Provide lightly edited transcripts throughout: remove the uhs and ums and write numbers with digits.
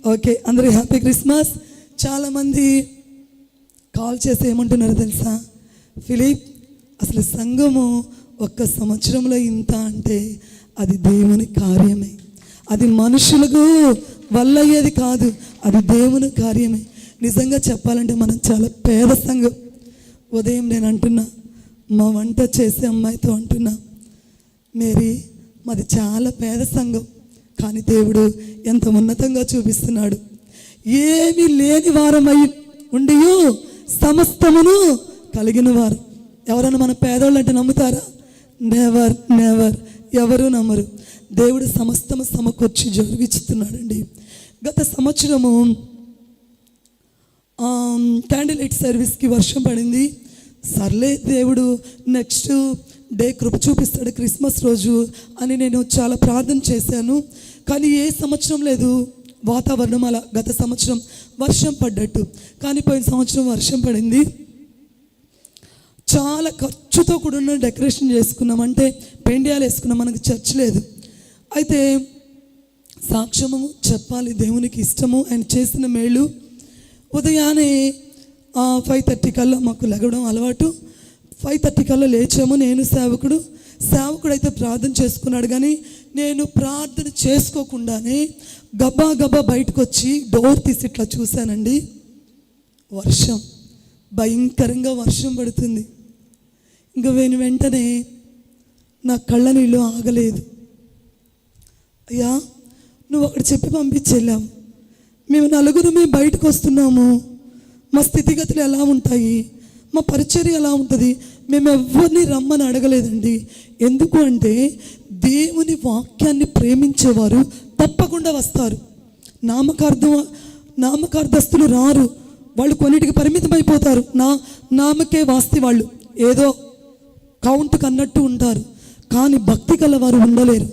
Okay, అందరూ happy Christmas. చాలామంది call చేసి ఏమంటున్నారో తెలుసా? ఫిలిప్, అసలు సంఘము ఒక్క సంవత్సరంలో ఇంత అంటే అది దేవుని కార్యమే, అది మనుషులకు వల్ల అయ్యేది కాదు, అది దేవుని కార్యమే. నిజంగా చెప్పాలంటే మనం చాలా పేద సంఘం. ఉదయం నేను అంటున్నా, మా వంట చేసే అమ్మాయితో అంటున్నా, మేరీ మాది చాలా పేద సంఘం, కానీ దేవుడు ఎంత ఉన్నతంగా చూపిస్తున్నాడు. ఏమీ లేని వారమై ఉండి సమస్తమును కలిగిన వారు. ఎవరైనా మన పేదోళ్ళు అంటే నమ్ముతారా? నెవర్ నెవర్, ఎవరు నమ్మరు. దేవుడు సమస్తము సమకూర్చి జరిగిస్తున్నాడండి. గత సంవత్సరము క్యాండిల్ లైట్ సర్వీస్కి వర్షం పడింది. సర్లే, దేవుడు నెక్స్ట్ డే కృప చూపిస్తాడు క్రిస్మస్ రోజు అని నేను చాలా ప్రార్థన చేశాను. కానీ ఏ సంవత్సరం లేదు వాతావరణం అలా. గత సంవత్సరం వర్షం పడ్డట్టు, కానీ పోయిన సంవత్సరం వర్షం పడింది. చాలా ఖర్చుతో కూడిన డెకరేషన్ చేసుకున్నాం, అంటే పెండియాలు వేసుకున్నాం. మనకు చర్చ్ లేదు. అయితే సాక్ష్యము చెప్పాలి, దేవునికి ఇష్టము, ఆయన చేసిన మేలు. ఉదయాన్నే 5:30 కల్లా మాకు లెగడం అలవాటు. 5:30 కల్లా లేచాము. నేను సేవకుడు అయితే ప్రార్థన చేసుకున్నాడు. కానీ నేను ప్రార్థన చేసుకోకుండానే గబా గబా బయటకు వచ్చి డోర్ తీసి ఇట్లా చూశానండి. వర్షం, భయంకరంగా వర్షం పడుతుంది. ఇంకా వెంటనే నా కళ్ళ నీళ్ళు ఆగలేదు. అయ్యా, నువ్వు అక్కడ చెప్పి పంపించేళ్ళావు, మేము నలుగురమే బయటకు వస్తున్నాము, మా స్థితిగతులు ఎలా ఉంటాయి, మా పరిచర్య ఎలా ఉంటుంది, మేము ఎవరిని రమ్మని అడగలేదండి. ఎందుకు అంటే దేవుని వాక్యాన్ని ప్రేమించేవారు తప్పకుండా వస్తారు. నామకార్థస్తులు రారు, వాళ్ళు కొన్నిటికి పరిమితం అయిపోతారు. నామకే వాస్తి, వాళ్ళు ఏదో కౌంట్కి అన్నట్టు ఉంటారు. కానీ భక్తి గల వారు ఉండలేరు.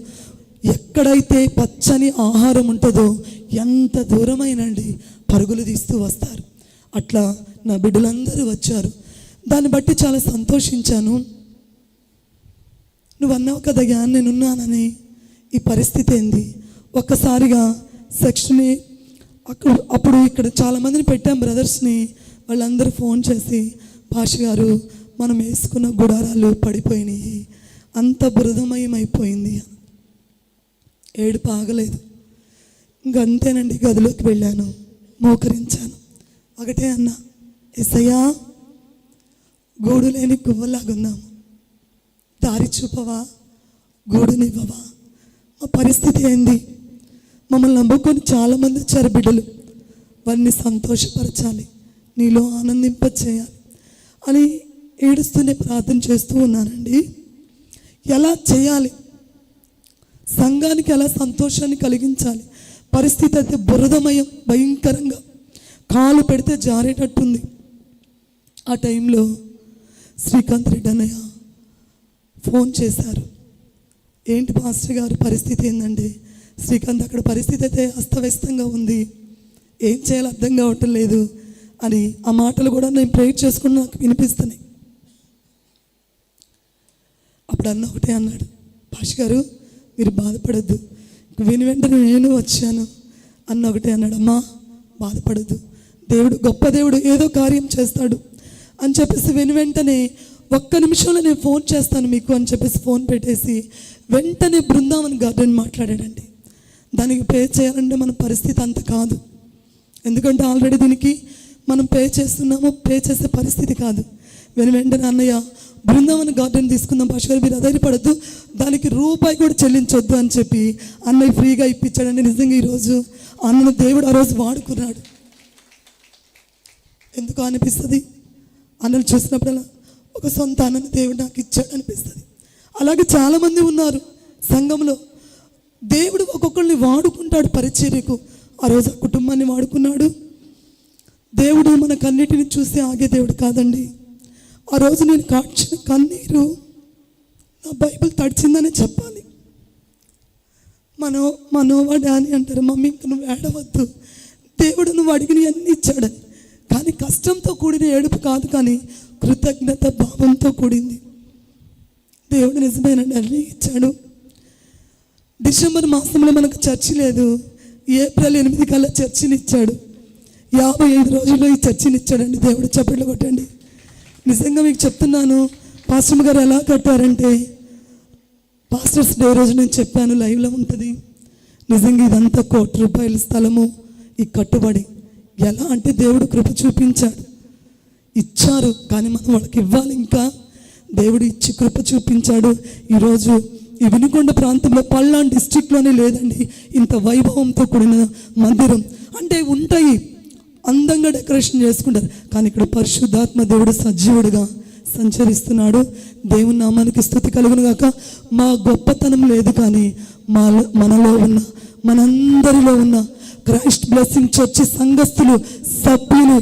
ఎక్కడైతే పచ్చని ఆహారం ఉంటుందో ఎంత దూరమైనండి పరుగులు తీస్తూ వస్తారు. అట్లా నా బిడ్డలందరూ వచ్చారు. దాన్ని బట్టి చాలా సంతోషించాను. నువ్వు అన్నావు కదా జ్ఞాన్, నేనున్నానని. ఈ పరిస్థితి ఏంది? ఒక్కసారిగా సెక్షన్ని అప్పుడు ఇక్కడ చాలామందిని పెట్టాం, బ్రదర్స్ని. వాళ్ళందరూ ఫోన్ చేసి, పాష గారు మనం వేసుకున్న గుడారాలు పడిపోయినాయి, అంత బురదమయం అయిపోయింది. ఏడుపు ఆగలేదు. ఇంకంతేనండి, గదిలోకి వెళ్ళాను, మోకరించాను. ఒకటే అన్నా, యేసయ్యా, గూడు లేని గువ్వలాగున్నాము, దారి చూపవా, గూడునివ్వవా. మా పరిస్థితి ఏంది? మమ్మల్ని నమ్ముకొని చాలామంది వచ్చారు బిడ్డలు, వారిని సంతోషపరచాలి, నీలో ఆనందింపచేయాలి అని ఏడుస్తూనే ప్రార్థన చేస్తూ ఉన్నానండి. ఎలా చేయాలి, సంఘానికి ఎలా సంతోషాన్ని కలిగించాలి? పరిస్థితి అయితే బురదమయం, భయంకరంగా కాలు పెడితే జారేటట్టుంది. ఆ టైంలో శ్రీకాంత్ రెడ్డి అన్నయ్య ఫోన్ చేశారు. ఏంటి పాస్టర్ గారు, పరిస్థితి ఏందండి? శ్రీకాంత్, అక్కడ పరిస్థితి అయితే అస్తవ్యస్తంగా ఉంది, ఏం చేయాలో అర్థం కావటం లేదు అని. ఆ మాటలు కూడా నేను ప్రేయర్ చేసుకుని నాకు వినిపిస్తున్నాయి. అప్పుడు అన్న ఒకటే అన్నాడు, పాష గారు మీరు బాధపడద్దు. వెంటనే నేను వచ్చాను. అన్న ఒకటే అన్నాడు, అమ్మా బాధపడద్దు, దేవుడు గొప్ప దేవుడు, ఏదో కార్యం చేస్తాడు అని చెప్పేసి వెంటనే ఒక్క నిమిషంలో నేను ఫోన్ చేస్తాను మీకు అని చెప్పేసి ఫోన్ పెట్టేసి వెంటనే బృందావన్ గార్డెన్ మాట్లాడాడండి. దానికి పే చేయాలంటే మన పరిస్థితి అంత కాదు, ఎందుకంటే ఆల్రెడీ దీనికి మనం పే చేస్తున్నాము, పే చేసే పరిస్థితి కాదు. వెంటనే అన్నయ్య బృందావన్ గార్డెన్ తీసుకుందాం పాష గారు, మీరు అధైర్యపడద్దు, దానికి రూపాయి కూడా చెల్లించొద్దు అని చెప్పి అన్నయ్య ఫ్రీగా ఇప్పించాడండి. నిజంగా ఈరోజు అన్నను దేవుడు ఆ రోజు వాడుకున్నాడు. ఎందుకు అనిపిస్తుంది? అన్నను చూసినప్పుడల్లా ఒక సొంత అన్నను దేవుడు నాకు ఇచ్చాడు అనిపిస్తుంది. అలాగే చాలామంది ఉన్నారు సంఘంలో. దేవుడు ఒక్కొక్కరిని వాడుకుంటాడు పరిచర్యకు. ఆ రోజు ఆ కుటుంబాన్ని వాడుకున్నాడు. దేవుడు మనకన్నిటిని చూసి ఆగే దేవుడు కాదండి. ఆ రోజు నేను కాడ్చిన కన్నీరు నా బైబిల్ తడిచిందనే చెప్పాలి. మనోవా డాని అంటారు, మమ్మీ ఇంక నువ్వు ఏడవద్దు, దేవుడు నువ్వు అడిగిన అన్నీ ఇచ్చాడని. కానీ కష్టంతో కూడిన ఏడుపు కాదు, కానీ కృతజ్ఞత భావంతో కూడింది. దేవుడు నిజమేనండి, అన్నీ ఇచ్చాడు. డిసెంబర్ మాసంలో మనకు చర్చి లేదు. ఏప్రిల్ 8 కల్లా చర్చిని ఇచ్చాడు. 55 రోజుల్లో ఈ చర్చిని ఇచ్చాడండి దేవుడు. చప్పట్లు కొట్టండి. నిజంగా మీకు చెప్తున్నాను, పాస్టర్ గారు ఎలా కట్టారంటే, పాస్టర్స్ డే రోజు నేను చెప్పాను, లైవ్లో ఉంటుంది. నిజంగా ఇదంతా ₹1,00,00,000 స్థలము ఈ కట్టుబడి. ఎలా అంటే దేవుడు కృప చూపించాడు, ఇచ్చారు. కానీ మనం వాళ్ళకి ఇవ్వాలి. ఇంకా దేవుడు ఇచ్చి కృప చూపించాడు. ఈరోజు ఈ వినుకొండ ప్రాంతంలో పల్నాడు డిస్ట్రిక్ట్లోనే లేదండి ఇంత వైభవంతో కూడిన మందిరం. అంటే ఉంటాయి, అందంగా డెకరేషన్ చేసుకుంటారు, కానీ ఇక్కడ పరిశుద్ధాత్మ దేవుడు సజీవుడుగా సంచరిస్తున్నాడు. దేవుని నామానికి స్తుతి కలుగును గాక. మా గొప్పతనం లేదు, కానీ మనలో ఉన్న, మనందరిలో ఉన్న క్రైస్ట్ బ్లెస్సింగ్ చర్చి సంఘస్థులు, సభ్యులు,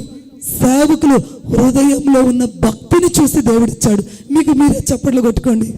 సేవకులు హృదయంలో ఉన్న భక్తిని చూసి దేవుడిచ్చాడు. మీకు మీరే చప్పట్లు కొట్టుకోండి.